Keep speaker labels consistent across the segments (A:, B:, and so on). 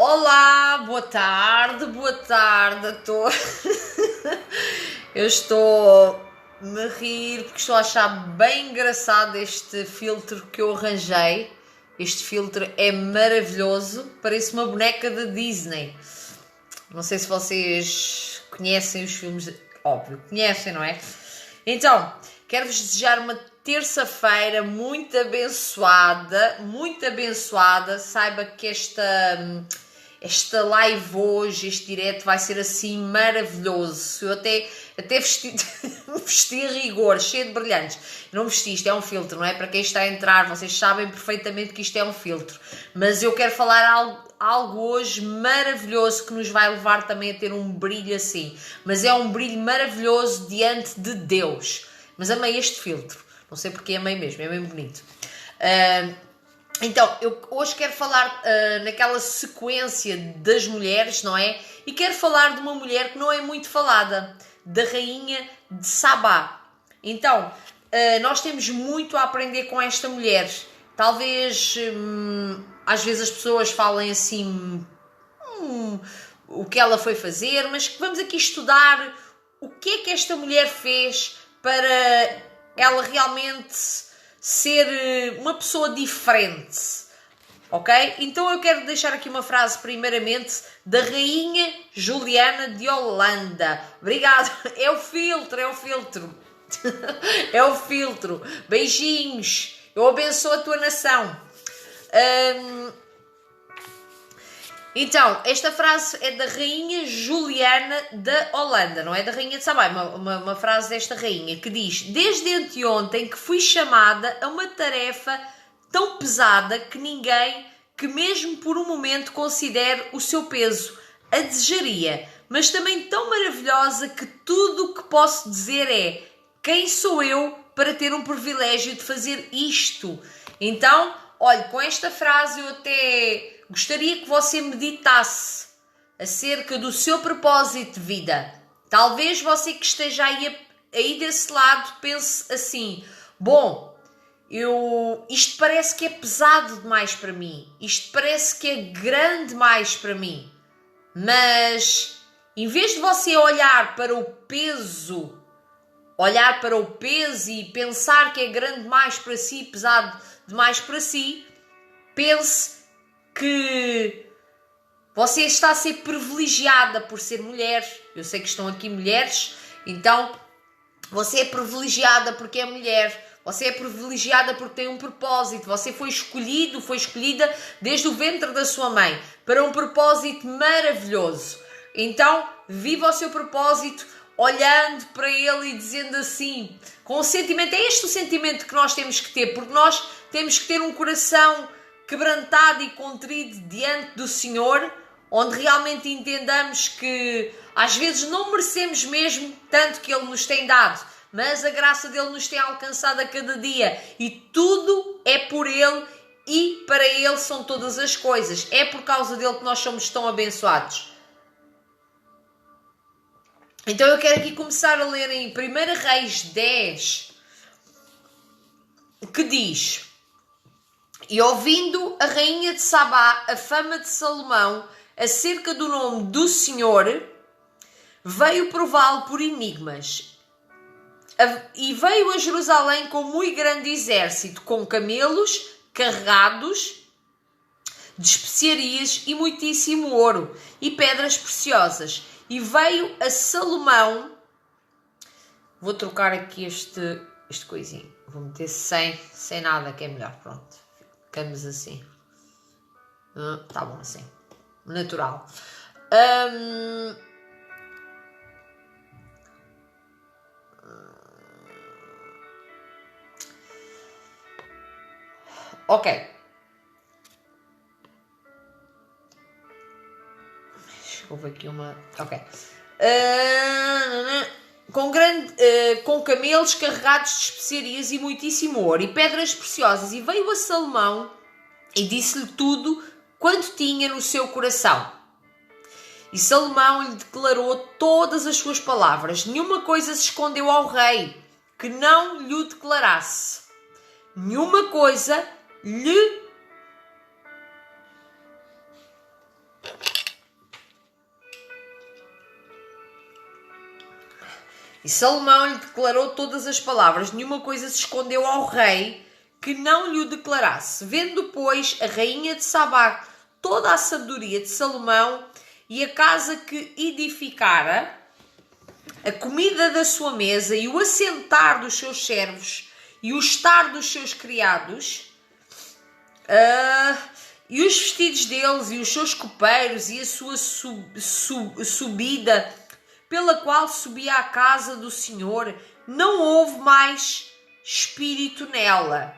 A: Olá, boa tarde a todos. Eu estou-me a rir porque estou a achar bem engraçado este filtro que eu arranjei. Este filtro é maravilhoso, parece uma boneca da Disney. Não sei se vocês conhecem os filmes, óbvio, conhecem, não é? Então, quero-vos desejar uma terça-feira muito abençoada, muito abençoada. Saiba que esta live hoje, este direto vai ser assim maravilhoso. Eu até vesti a rigor, cheio de brilhantes. Não vesti, isto é um filtro, não é? Para quem está a entrar, vocês sabem perfeitamente que isto é um filtro. Mas eu quero falar algo hoje maravilhoso que nos vai levar também a ter um brilho assim. Mas é um brilho maravilhoso diante de Deus. Mas amei este filtro. Não sei porque amei mesmo, é bem bonito. Então, eu hoje quero falar naquela sequência das mulheres, não é? E quero falar de uma mulher que não é muito falada, da rainha de Sabá. Então, nós temos muito a aprender com esta mulher. Talvez, às vezes as pessoas falem assim, o que ela foi fazer, mas vamos aqui estudar o que é que esta mulher fez para ela realmente ser uma pessoa diferente, ok? Então eu quero deixar aqui uma frase primeiramente da rainha Juliana de Holanda. Obrigado, é o filtro, é o filtro. Beijinhos, eu abençoo a tua nação. Então, esta frase é da rainha Juliana da Holanda, não é da rainha de Sabá, é uma frase desta rainha que diz: desde anteontem que fui chamada a uma tarefa tão pesada que ninguém, que mesmo por um momento considere o seu peso, a desejaria, mas também tão maravilhosa que tudo o que posso dizer é: quem sou eu para ter um privilégio de fazer isto? Então, olha, com esta frase eu até gostaria que você meditasse acerca do seu propósito de vida. Talvez você que esteja aí desse lado pense assim: bom, isto parece que é pesado demais para mim, isto parece que é grande demais para mim, mas em vez de você olhar para o peso e pensar que é grande demais para si, pesado demais para si, pense que você está a ser privilegiada por ser mulher. Eu sei que estão aqui mulheres, então você é privilegiada porque é mulher. Você é privilegiada porque tem um propósito. Você foi escolhida desde o ventre da sua mãe para um propósito maravilhoso. Então, viva o seu propósito olhando para ele e dizendo assim, com o sentimento, é este o sentimento que nós temos que ter, porque nós temos que ter um coração quebrantado e contrido diante do Senhor, onde realmente entendamos que às vezes não merecemos mesmo tanto que Ele nos tem dado, mas a graça dele nos tem alcançado a cada dia e tudo é por Ele e para Ele são todas as coisas. É por causa dele que nós somos tão abençoados. Então eu quero aqui começar a ler em 1 Reis 10, que diz: e ouvindo a rainha de Sabá a fama de Salomão acerca do nome do Senhor, veio prová-lo por enigmas. E veio a Jerusalém com muito grande exército, com camelos carregados de especiarias e muitíssimo ouro e pedras preciosas. E veio a Salomão, vou trocar aqui este coisinho, vou meter sem nada, que é melhor, pronto, ficamos assim, tá bom assim, natural. Ok. Houve aqui uma... Ok. Com camelos carregados de especiarias e muitíssimo ouro e pedras preciosas. E veio a Salomão e disse-lhe tudo quanto tinha no seu coração. E Salomão lhe declarou todas as suas palavras. Nenhuma coisa se escondeu ao rei que não lhe declarasse. Nenhuma coisa lhe E Salomão lhe declarou todas as palavras. Nenhuma coisa se escondeu ao rei que não lhe o declarasse. Vendo, pois, a rainha de Sabá toda a sabedoria de Salomão e a casa que edificara, a comida da sua mesa e o assentar dos seus servos e o estar dos seus criados, e os vestidos deles e os seus copeiros e a sua subida pela qual subia à casa do Senhor, não houve mais espírito nela.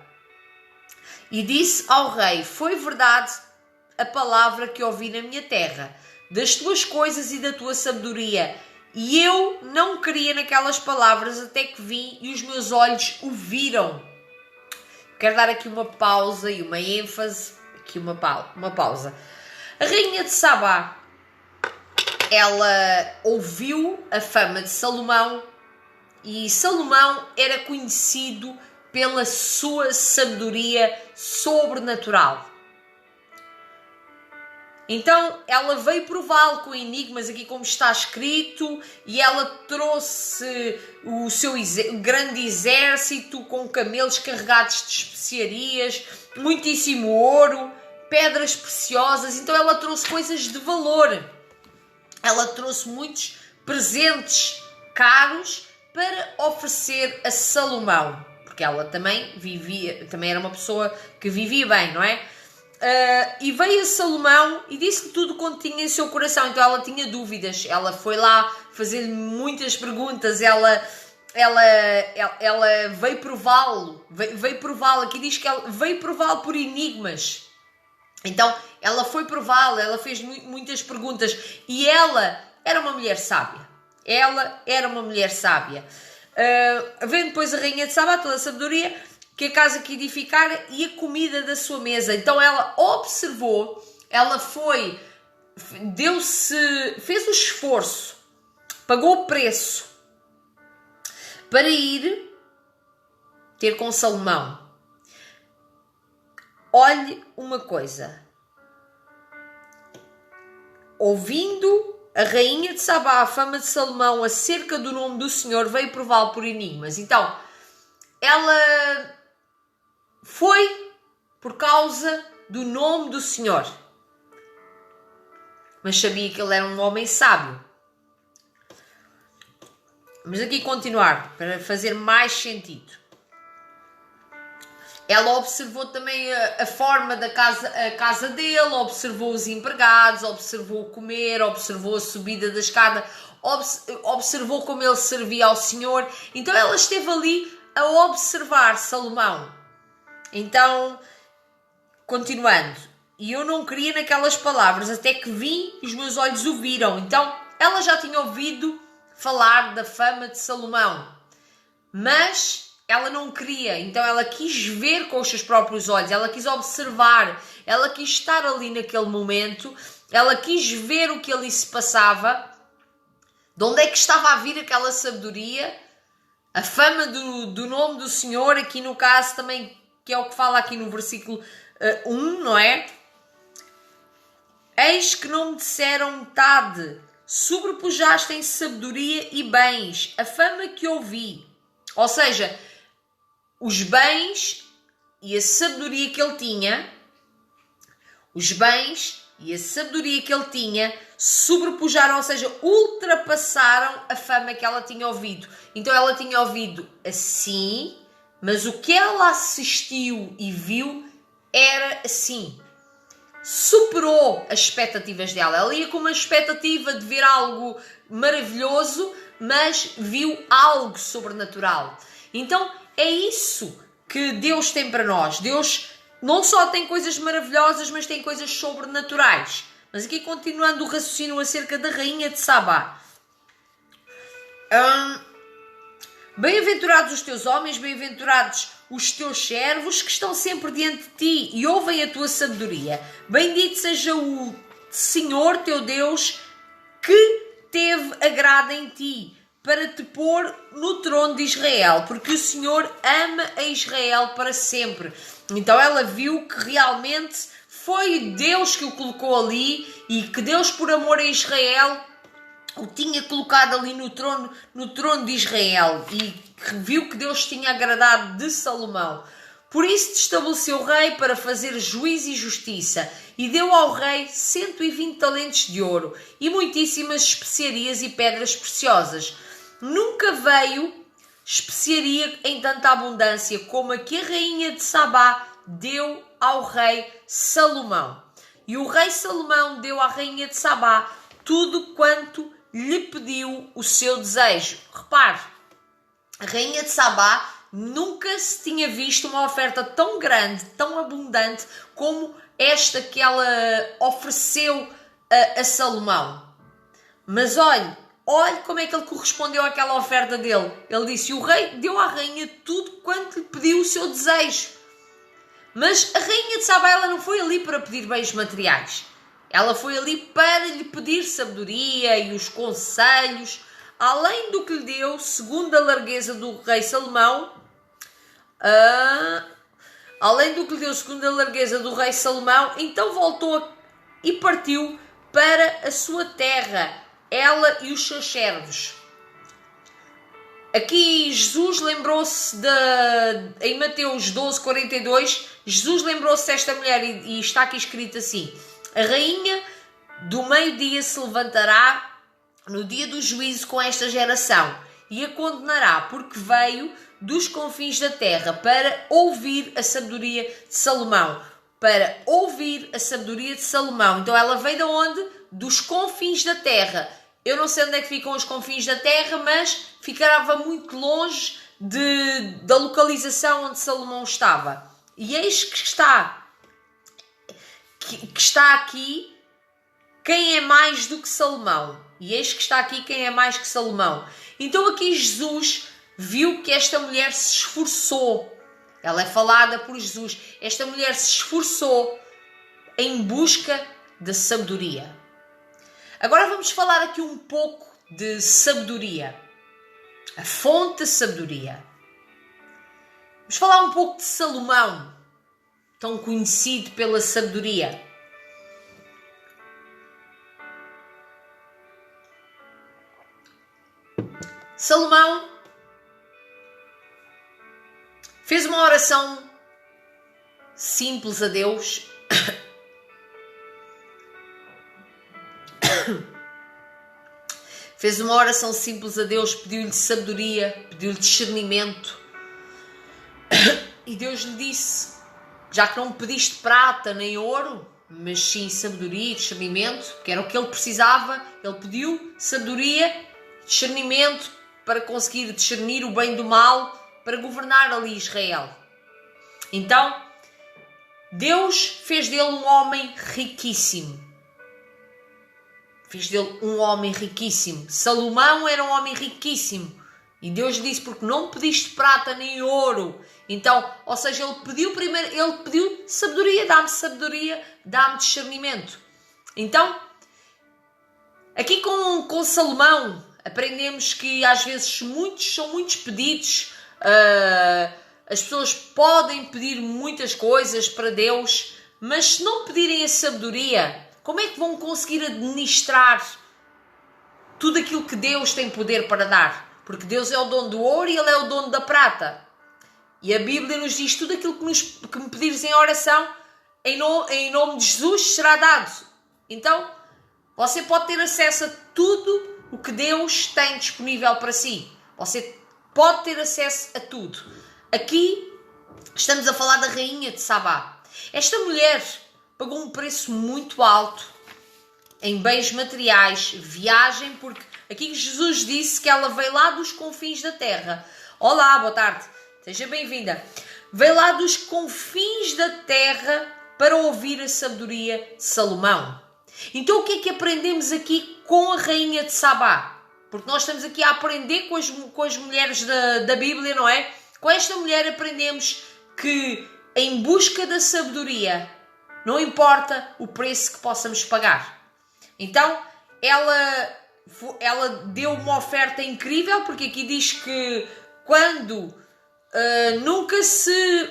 A: E disse ao rei: foi verdade a palavra que ouvi na minha terra, das tuas coisas e da tua sabedoria, e eu não queria naquelas palavras até que vim e os meus olhos o viram. Quero dar aqui uma pausa e uma ênfase, aqui uma pausa. A rainha de Sabá, ela ouviu a fama de Salomão e Salomão era conhecido pela sua sabedoria sobrenatural. Então ela veio prová-lo com enigmas, aqui como está escrito, e ela trouxe o seu grande exército com camelos carregados de especiarias, muitíssimo ouro, pedras preciosas. Então ela trouxe coisas de valor. Ela trouxe muitos presentes caros para oferecer a Salomão, porque ela também era uma pessoa que vivia bem, não é? E veio a Salomão e disse-lhe tudo quanto tinha em seu coração. Então ela tinha dúvidas, ela foi lá fazer muitas perguntas, ela veio prová-lo, aqui diz que ela veio prová-lo por enigmas. Então ela foi prová-lo, ela fez muitas perguntas e ela era uma mulher sábia. Vendo depois a rainha de Sabá toda a sabedoria, que a casa que edificara e a comida da sua mesa. Então ela observou, ela fez o esforço, pagou o preço para ir ter com Salomão. Olhe uma coisa, ouvindo a rainha de Sabá a fama de Salomão acerca do nome do Senhor, veio prová-lo por enigmas. Então ela foi por causa do nome do Senhor, mas sabia que ele era um homem sábio. Vamos aqui continuar para fazer mais sentido. Ela observou também a forma da casa dele, observou os empregados, observou o comer, observou a subida da escada, observou como ele servia ao Senhor. Então ela esteve ali a observar Salomão. Então, continuando, e eu não queria naquelas palavras, até que vim e os meus olhos o viram. Então, ela já tinha ouvido falar da fama de Salomão, mas ela não queria. Então ela quis ver com os seus próprios olhos, ela quis observar, ela quis estar ali naquele momento, ela quis ver o que ali se passava, de onde é que estava a vir aquela sabedoria, a fama do nome do Senhor, aqui no caso também, que é o que fala aqui no versículo 1, não é? Eis que não me disseram metade, sobrepujaste em sabedoria e bens, a fama que ouvi. Ou seja, os bens e a sabedoria que ele tinha, sobrepujaram, ou seja, ultrapassaram a fama que ela tinha ouvido. Então ela tinha ouvido assim, mas o que ela assistiu e viu era assim. Superou as expectativas dela. Ela ia com uma expectativa de ver algo maravilhoso, mas viu algo sobrenatural. Então é isso que Deus tem para nós. Deus não só tem coisas maravilhosas, mas tem coisas sobrenaturais. Mas aqui continuando o raciocínio acerca da rainha de Sabá. Bem-aventurados os teus homens, bem-aventurados os teus servos que estão sempre diante de ti e ouvem a tua sabedoria. Bendito seja o Senhor teu Deus que teve agrado em ti para te pôr no trono de Israel, porque o Senhor ama a Israel para sempre. Então ela viu que realmente foi Deus que o colocou ali e que Deus, por amor a Israel, o tinha colocado ali no trono de Israel e viu que Deus tinha agradado de Salomão. Por isso te estabeleceu rei para fazer juízo e justiça, e deu ao rei 120 talentos de ouro e muitíssimas especiarias e pedras preciosas. Nunca veio especiaria em tanta abundância como a que a rainha de Sabá deu ao rei Salomão. E o rei Salomão deu à rainha de Sabá tudo quanto lhe pediu o seu desejo. Repare, a rainha de Sabá nunca se tinha visto uma oferta tão grande, tão abundante, como esta que ela ofereceu a Salomão. Mas olhe como é que ele correspondeu àquela oferta dele. Ele disse, o rei deu à rainha tudo quanto lhe pediu o seu desejo. Mas a rainha de Sabá, ela não foi ali para pedir bens materiais. Ela foi ali para lhe pedir sabedoria e os conselhos, além do que lhe deu, segundo a largueza do rei Salomão, então voltou e partiu para a sua terra, ela e os seus servos. Aqui Jesus lembrou-se em Mateus 12:42, Jesus lembrou-se desta mulher e está aqui escrito assim: a rainha do meio-dia se levantará no dia do juízo com esta geração e a condenará, porque veio dos confins da terra para ouvir a sabedoria de Salomão. Para ouvir a sabedoria de Salomão. Então ela veio de onde? Dos confins da terra. Eu não sei onde é que ficam os confins da terra, mas ficava muito longe da localização onde Salomão estava. E eis que está aqui quem é mais do que Salomão. E eis que está aqui quem é mais que Salomão. Então aqui Jesus viu que esta mulher se esforçou. Ela é falada por Jesus. Esta mulher se esforçou em busca da sabedoria. Agora vamos falar aqui um pouco de sabedoria. A fonte da sabedoria. Vamos falar um pouco de Salomão, tão conhecido pela sabedoria. Salomão fez uma oração simples a Deus. Fez uma oração simples a Deus, pediu-lhe sabedoria, pediu-lhe discernimento. E Deus lhe disse, já que não me pediste prata nem ouro, mas sim sabedoria e discernimento, que era o que ele precisava, ele pediu sabedoria, discernimento para conseguir discernir o bem do mal, para governar ali Israel. Então, Deus fez dele um homem riquíssimo. Fez dele um homem riquíssimo. Salomão era um homem riquíssimo. E Deus lhe disse, porque não pediste prata nem ouro. Então, ou seja, ele pediu sabedoria, dá-me discernimento. Então, aqui com Salomão, aprendemos que às vezes são muitos pedidos. As pessoas podem pedir muitas coisas para Deus, mas se não pedirem a sabedoria, como é que vão conseguir administrar tudo aquilo que Deus tem poder para dar? Porque Deus é o dono do ouro e Ele é o dono da prata. E a Bíblia nos diz, tudo aquilo que me pedires em oração, em nome de Jesus, será dado. Então, você pode ter acesso a tudo o que Deus tem disponível para si. Você pode ter acesso a tudo. Aqui estamos a falar da rainha de Sabá. Esta mulher pagou um preço muito alto em bens materiais, viagem, porque aqui Jesus disse que ela veio lá dos confins da terra. Olá, boa tarde, seja bem-vinda. Veio lá dos confins da terra para ouvir a sabedoria de Salomão. Então o que é que aprendemos aqui com a rainha de Sabá? Porque nós estamos aqui a aprender com as mulheres da Bíblia, não é? Com esta mulher aprendemos que em busca da sabedoria, não importa o preço que possamos pagar. Então, ela deu uma oferta incrível, porque aqui diz que quando nunca se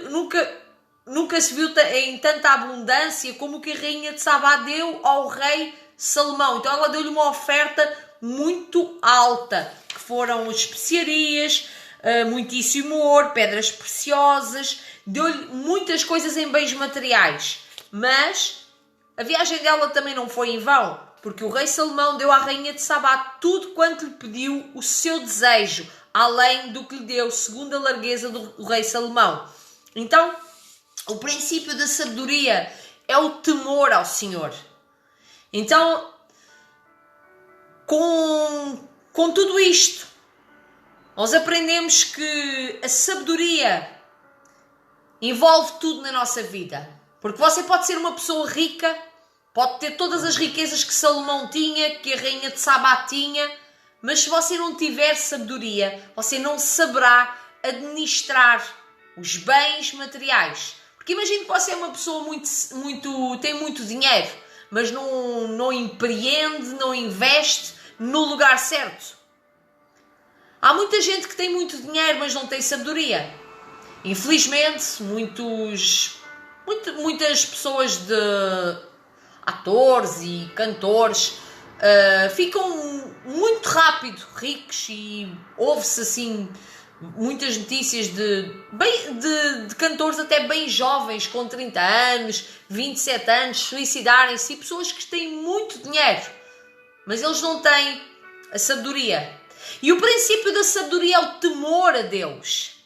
A: viu em tanta abundância como que a rainha de Sabá deu ao rei Salomão. Então ela deu-lhe uma oferta muito alta, que foram especiarias, muitíssimo ouro, pedras preciosas, deu-lhe muitas coisas em bens materiais. Mas a viagem dela também não foi em vão, porque o rei Salomão deu à rainha de Sabá tudo quanto lhe pediu o seu desejo, além do que lhe deu, segundo a largueza do rei Salomão. Então, o princípio da sabedoria é o temor ao Senhor. Então, com tudo isto, nós aprendemos que a sabedoria envolve tudo na nossa vida. Porque você pode ser uma pessoa rica, pode ter todas as riquezas que Salomão tinha, que a rainha de Sabá tinha, mas se você não tiver sabedoria, você não saberá administrar os bens materiais. Porque imagine que você é uma pessoa tem muito dinheiro, mas não empreende, não investe no lugar certo. Há muita gente que tem muito dinheiro, mas não tem sabedoria. Infelizmente, muitas pessoas atores e cantores ficam muito rápido ricos e ouve-se assim muitas notícias de cantores até bem jovens, com 30 anos, 27 anos, suicidarem-se, e pessoas que têm muito dinheiro, mas eles não têm a sabedoria. E o princípio da sabedoria é o temor a Deus.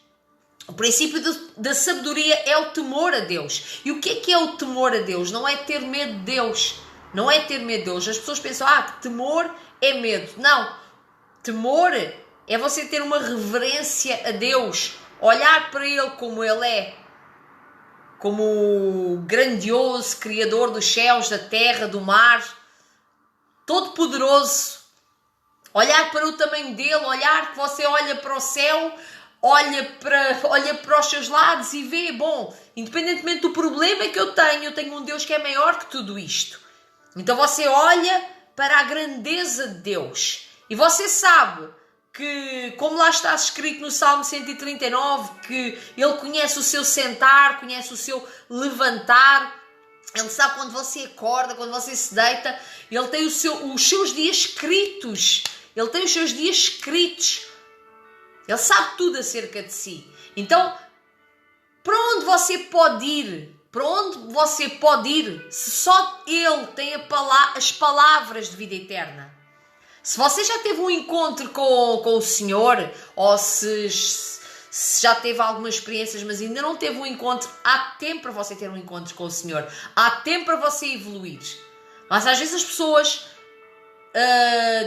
A: O princípio da sabedoria é o temor a Deus. E o que é o temor a Deus? Não é ter medo de Deus. Não é ter medo de Deus. As pessoas pensam, que temor é medo. Não. Temor é você ter uma reverência a Deus. Olhar para Ele como Ele é. Como o grandioso Criador dos céus, da terra, do mar. Todo-poderoso. Olhar para o tamanho dele. Olhar que você olha para o céu, olha para os seus lados e vê, independentemente do problema que eu tenho um Deus que é maior que tudo isto. Então você olha para a grandeza de Deus. E você sabe que, como lá está escrito no Salmo 139, que Ele conhece o seu sentar, conhece o seu levantar. Ele sabe quando você acorda, quando você se deita. Ele tem os seus dias escritos. Ele tem os seus dias escritos. Ele sabe tudo acerca de si. Então, para onde você pode ir? Para onde você pode ir se só Ele tem as palavras de vida eterna? Se você já teve um encontro com o Senhor, ou se já teve algumas experiências, mas ainda não teve um encontro, há tempo para você ter um encontro com o Senhor. Há tempo para você evoluir. Mas às vezes as pessoas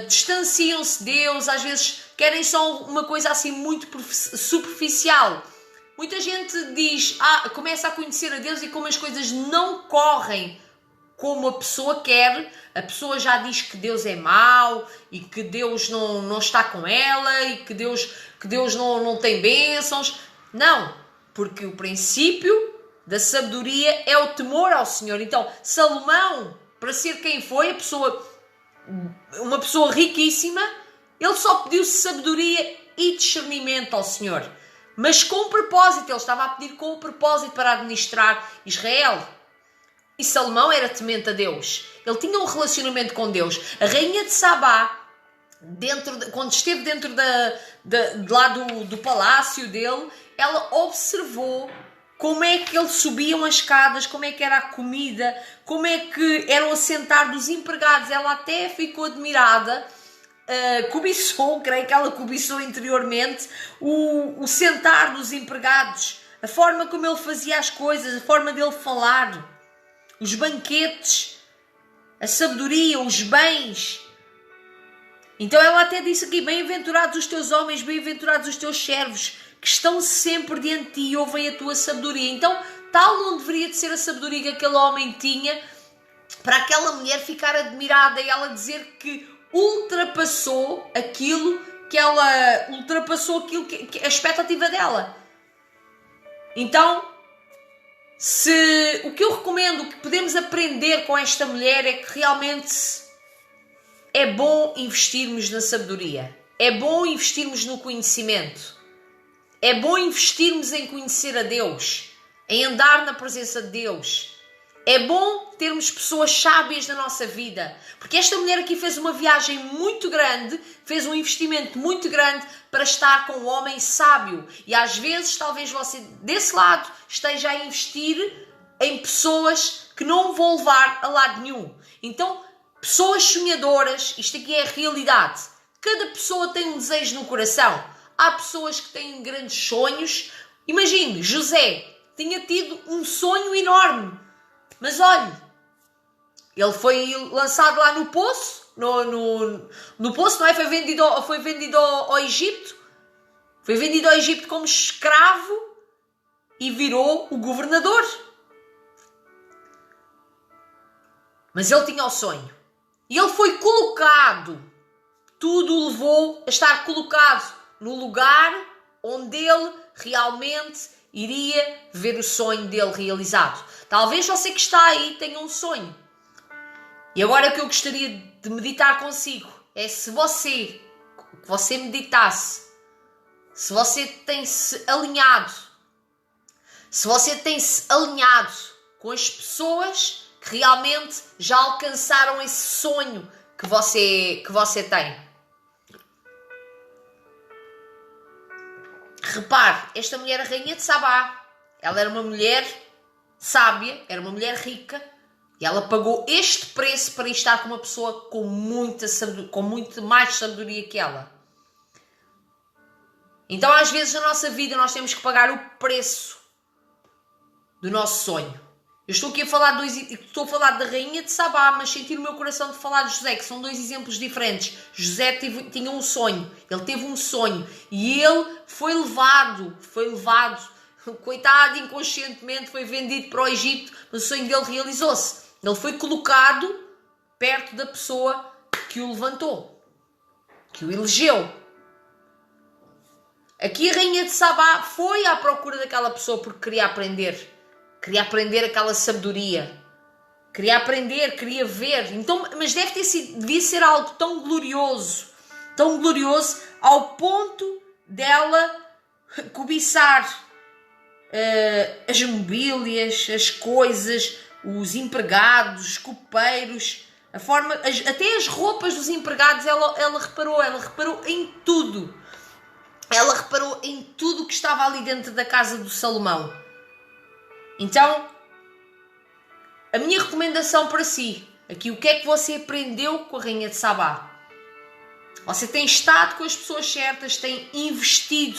A: distanciam-se de Deus, às vezes querem só uma coisa assim muito superficial. Muita gente diz, começa a conhecer a Deus e como as coisas não correm como a pessoa quer, a pessoa já diz que Deus é mau e que Deus não está com ela e que Deus não tem bênçãos. Não, porque o princípio da sabedoria é o temor ao Senhor. Então, Salomão, para ser quem foi, uma pessoa riquíssima, ele só pediu sabedoria e discernimento ao Senhor. Mas com um propósito, ele estava a pedir com um propósito para administrar Israel. E Salomão era temente a Deus. Ele tinha um relacionamento com Deus. A rainha de Sabá, quando esteve dentro lá do palácio dele, ela observou como é que eles subiam as escadas, como é que era a comida, como é que era o assentar dos empregados. Ela até ficou admirada, creio que ela cobiçou interiormente o sentar dos empregados, a forma como ele fazia as coisas, a forma dele falar, os banquetes, a sabedoria, os bens. Então ela até disse aqui, bem-aventurados os teus homens, bem-aventurados os teus servos, que estão sempre diante de ti e ouvem a tua sabedoria. Então, tal não deveria de ser a sabedoria que aquele homem tinha para aquela mulher ficar admirada e ela dizer que ultrapassou aquilo que a expectativa dela. Então, o que eu recomendo, o que podemos aprender com esta mulher é que realmente é bom investirmos na sabedoria, é bom investirmos no conhecimento, é bom investirmos em conhecer a Deus, em andar na presença de Deus, É bom termos pessoas sábias na nossa vida, porque esta mulher aqui fez uma viagem muito grande, fez um investimento muito grande para estar com um homem sábio. E às vezes, talvez você desse lado esteja a investir em pessoas que não vão levar a lado nenhum. Então, pessoas sonhadoras, isto aqui é a realidade. Cada pessoa tem um desejo no coração. Há pessoas que têm grandes sonhos. Imagine, José tinha tido um sonho enorme. Mas olhe, ele foi lançado lá no poço, no poço, não é? Foi vendido ao Egito. Foi vendido ao Egito como escravo e virou o governador. Mas ele tinha o sonho. E ele foi colocado. Tudo o levou a estar colocado no lugar onde ele realmente iria ver o sonho dele realizado. Talvez você que está aí tenha um sonho. E agora o que eu gostaria de meditar consigo é se você meditasse, se você tem-se alinhado, com as pessoas que realmente já alcançaram esse sonho que você tem. Repare, esta mulher, a rainha de Sabá, ela era uma mulher sábia, era uma mulher rica, e ela pagou este preço para estar com uma pessoa com muito mais sabedoria que ela. Então, às vezes, na nossa vida, nós temos que pagar o preço do nosso sonho. Eu estou aqui a falar da rainha de Sabá, mas senti no meu coração de falar de José, que são dois exemplos diferentes. José tinha um sonho, ele teve um sonho, e ele foi levado, coitado, inconscientemente, foi vendido para o Egito, mas o sonho dele realizou-se. Ele foi colocado perto da pessoa que o levantou, que o elegeu. Aqui a rainha de Sabá foi à procura daquela pessoa porque queria aprender aquela sabedoria, queria ver. Então, mas devia ser algo tão glorioso ao ponto dela cobiçar as mobílias, as coisas, os empregados, os copeiros, até as roupas dos empregados. Ela reparou em tudo. Ela reparou em tudo que estava ali dentro da casa do Salomão. Então, a minha recomendação para si, aqui, o que é que você aprendeu com a rainha de Sabá? Você tem estado com as pessoas certas, tem investido,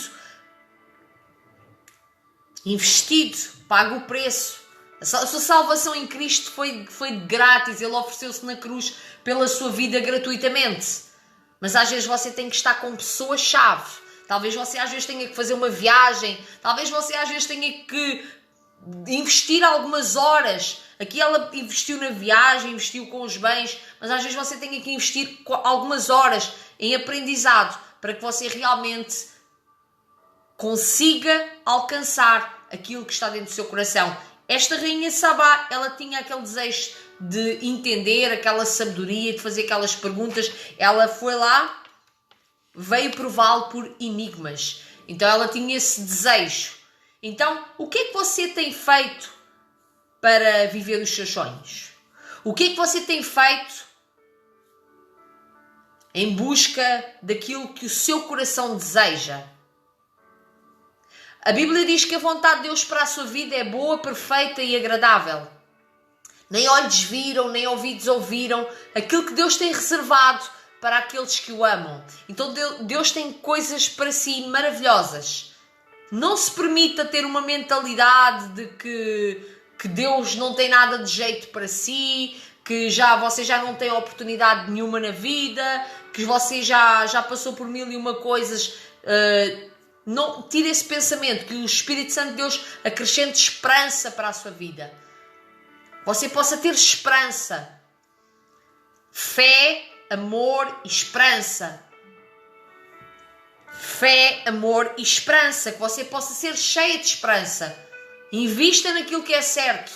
A: paga o preço. A sua salvação em Cristo foi grátis, Ele ofereceu-se na cruz pela sua vida gratuitamente. Mas às vezes você tem que estar com pessoas-chave. Talvez você às vezes tenha que fazer uma viagem, talvez você às vezes tenha que investir algumas horas. Aqui ela investiu na viagem, investiu com os bens, mas às vezes você tem que investir algumas horas em aprendizado para que você realmente consiga alcançar aquilo que está dentro do seu coração. Esta rainha Sabá, ela tinha aquele desejo de entender, aquela sabedoria, de fazer aquelas perguntas. Ela foi lá, veio prová-lo por enigmas. Então ela tinha esse desejo. Então, o que é que você tem feito para viver os seus sonhos? O que é que você tem feito em busca daquilo que o seu coração deseja? A Bíblia diz que a vontade de Deus para a sua vida é boa, perfeita e agradável. Nem olhos viram, nem ouvidos ouviram aquilo que Deus tem reservado para aqueles que o amam. Então Deus tem coisas para si maravilhosas. Não se permita ter uma mentalidade de que Deus não tem nada de jeito para si, que você já não tem oportunidade nenhuma na vida, que você já passou por mil e uma coisas. Não tire esse pensamento, que o Espírito Santo de Deus acrescente esperança para a sua vida. Você possa ter esperança, fé, amor e esperança. Fé, amor e esperança, que você possa ser cheia de esperança. Invista naquilo que é certo.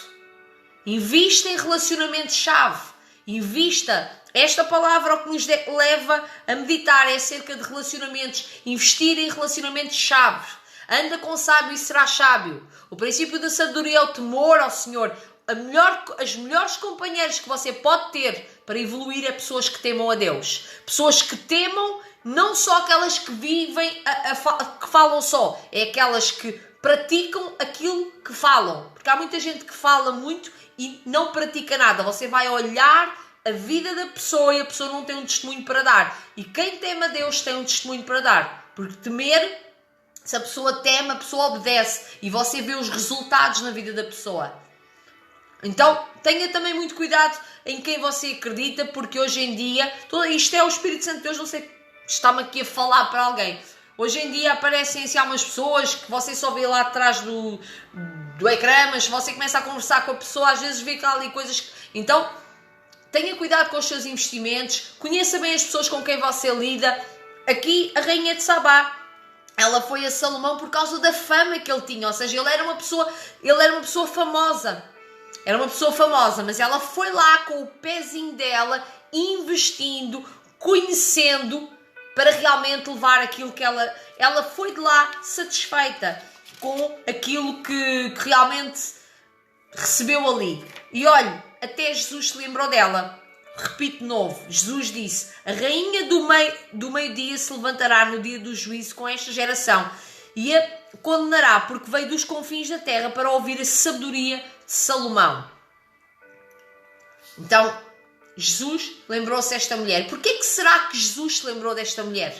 A: Invista em relacionamentos-chave. Invista. Esta palavra o que nos leva a meditar é acerca de relacionamentos. Investir em relacionamentos-chave. Anda com sábio e serás sábio. O princípio da sabedoria é o temor ao Senhor. as melhores companheiras que você pode ter para evoluir é pessoas que temam a Deus. Pessoas que temam, não só aquelas que vivem, que falam só, é aquelas que praticam aquilo que falam. Porque há muita gente que fala muito e não pratica nada. Você vai olhar a vida da pessoa e a pessoa não tem um testemunho para dar. E quem teme a Deus tem um testemunho para dar. Porque temer, se a pessoa teme, a pessoa obedece. E você vê os resultados na vida da pessoa. Então, tenha também muito cuidado em quem você acredita, porque hoje em dia, isto é o Espírito Santo de Deus, não sei, está-me aqui a falar para alguém. Hoje em dia aparecem assim algumas pessoas que você só vê lá atrás do ecrã, mas se você começa a conversar com a pessoa, às vezes vê que há ali coisas que... Então, tenha cuidado com os seus investimentos, conheça bem as pessoas com quem você lida. Aqui, a rainha de Sabá, ela foi a Salomão por causa da fama que ele tinha, ou seja, ele era uma pessoa famosa. Era uma pessoa famosa, mas ela foi lá com o pezinho dela, investindo, conhecendo, para realmente levar aquilo que ela foi de lá satisfeita com aquilo que realmente recebeu ali. E olhe, até Jesus se lembrou dela. Repito de novo, Jesus disse: a rainha do meio-dia se levantará no dia do juízo com esta geração e a condenará, porque veio dos confins da terra para ouvir a sabedoria de Salomão. Então, Jesus lembrou-se desta mulher. Porquê que será que Jesus se lembrou desta mulher?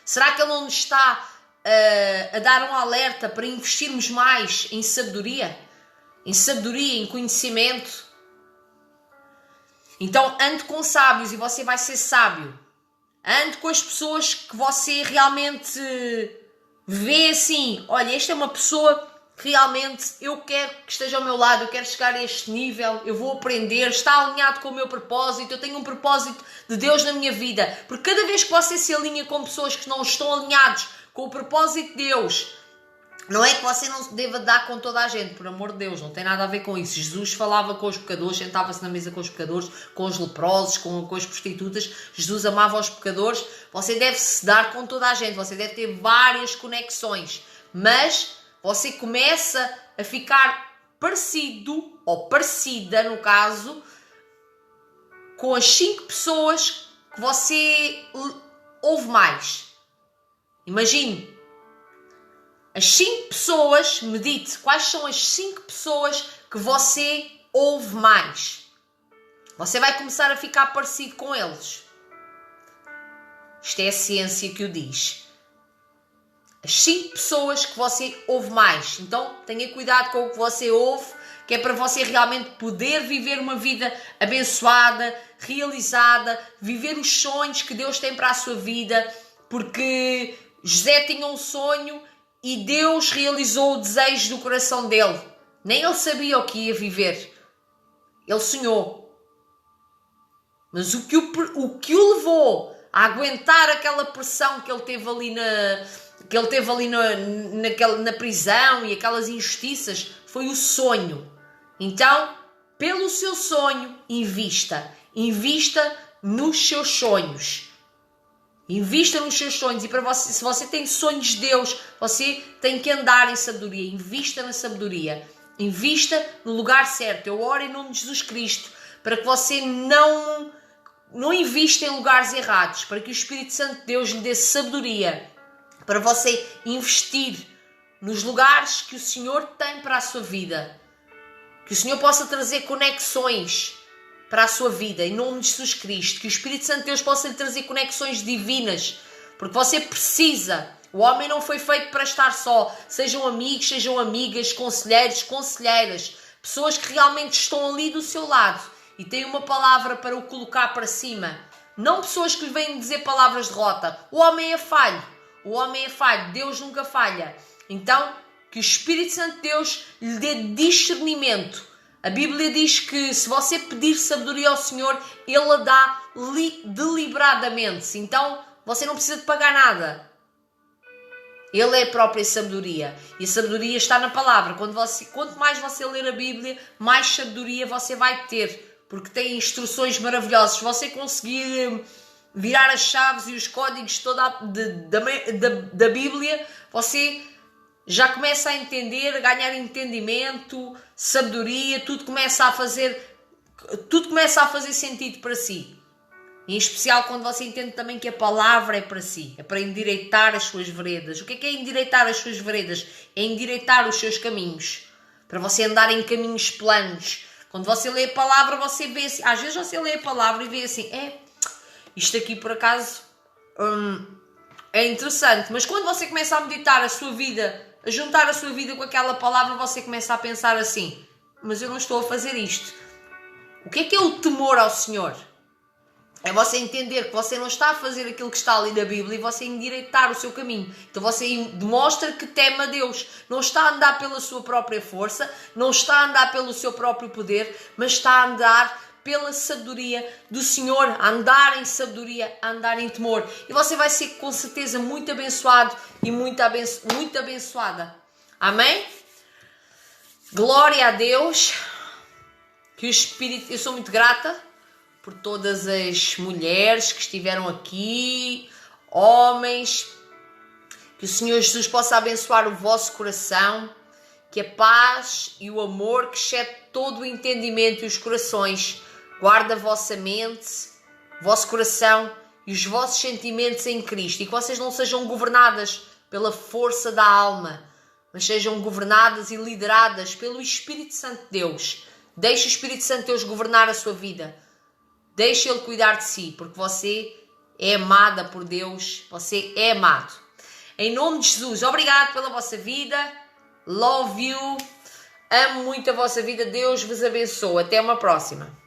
A: Será que ele não nos está a dar um alerta para investirmos mais em sabedoria? Em sabedoria, em conhecimento? Então, ande com sábios e você vai ser sábio. Ande com as pessoas que você realmente vê assim: olha, esta é uma pessoa que realmente eu quero que esteja ao meu lado, eu quero chegar a este nível, eu vou aprender, está alinhado com o meu propósito, eu tenho um propósito de Deus na minha vida. Porque cada vez que você se alinha com pessoas que não estão alinhados com o propósito de Deus, não é que você não se deva dar com toda a gente, por amor de Deus, não tem nada a ver com isso. Jesus falava com os pecadores, sentava-se na mesa com os pecadores, com os leprosos, com as prostitutas. Jesus amava os pecadores. Você deve se dar com toda a gente, você deve ter várias conexões, mas você começa a ficar parecido, ou parecida no caso, com as 5 pessoas que você ouve mais. Imagine, as 5 pessoas, medite quais são as 5 pessoas que você ouve mais. Você vai começar a ficar parecido com eles. Isto é a ciência que o diz. As 5 pessoas que você ouve mais. Então, tenha cuidado com o que você ouve, que é para você realmente poder viver uma vida abençoada, realizada, viver os sonhos que Deus tem para a sua vida, porque José tinha um sonho e Deus realizou o desejo do coração dele. Nem ele sabia o que ia viver. Ele sonhou. Mas o que o levou a aguentar aquela pressão que ele teve ali na prisão e aquelas injustiças foi o sonho. Então, pelo seu sonho, invista. Invista nos seus sonhos. Invista nos seus sonhos. E para você, se você tem sonhos de Deus, você tem que andar em sabedoria. Invista na sabedoria. Invista no lugar certo. Eu oro em nome de Jesus Cristo para que você não invista em lugares errados, para que o Espírito Santo de Deus lhe dê sabedoria, para você investir nos lugares que o Senhor tem para a sua vida. Que o Senhor possa trazer conexões para a sua vida, em nome de Jesus Cristo. Que o Espírito Santo de Deus possa lhe trazer conexões divinas, porque você precisa. O homem não foi feito para estar só. Sejam amigos, sejam amigas, conselheiros, conselheiras, pessoas que realmente estão ali do seu lado e têm uma palavra para o colocar para cima. Não pessoas que lhe vêm dizer palavras de derrota. O homem é falho. O homem é falho. Deus nunca falha. Então, que o Espírito Santo de Deus lhe dê discernimento. A Bíblia diz que se você pedir sabedoria ao Senhor, Ele a dá deliberadamente. Então, você não precisa de pagar nada. Ele é a própria sabedoria. E a sabedoria está na palavra. Quanto mais você ler a Bíblia, mais sabedoria você vai ter. Porque tem instruções maravilhosas. Se você conseguir virar as chaves e os códigos da Bíblia, você já começa a entender, a ganhar entendimento, sabedoria, tudo começa a fazer sentido para si. Em especial quando você entende também que a palavra é para si, é para endireitar as suas veredas. O que é endireitar as suas veredas? É endireitar os seus caminhos, para você andar em caminhos planos. Quando você lê a palavra, você vê assim, às vezes você lê a palavra e vê assim, isto aqui por acaso é interessante, mas quando você começa a meditar a sua vida, a juntar a sua vida com aquela palavra, você começa a pensar assim, mas eu não estou a fazer isto. O que é o temor ao Senhor? É você entender que você não está a fazer aquilo que está ali na Bíblia e você endireitar o seu caminho. Então você demonstra que teme a Deus. Não está a andar pela sua própria força, não está a andar pelo seu próprio poder, mas está a andar pela sabedoria do Senhor, a andar em sabedoria, a andar em temor. E você vai ser com certeza muito abençoado e muito abençoada. Amém? Glória a Deus. Que o Espírito... Eu sou muito grata por todas as mulheres que estiveram aqui, homens, que o Senhor Jesus possa abençoar o vosso coração, que a paz e o amor que excede todo o entendimento e os corações guarde a vossa mente, o vosso coração e os vossos sentimentos em Cristo, e que vocês não sejam governadas pela força da alma, mas sejam governadas e lideradas pelo Espírito Santo de Deus. Deixe o Espírito Santo de Deus governar a sua vida. Deixe Ele cuidar de si, porque você é amada por Deus, você é amado. Em nome de Jesus, obrigado pela vossa vida, love you, amo muito a vossa vida, Deus vos abençoe, até uma próxima.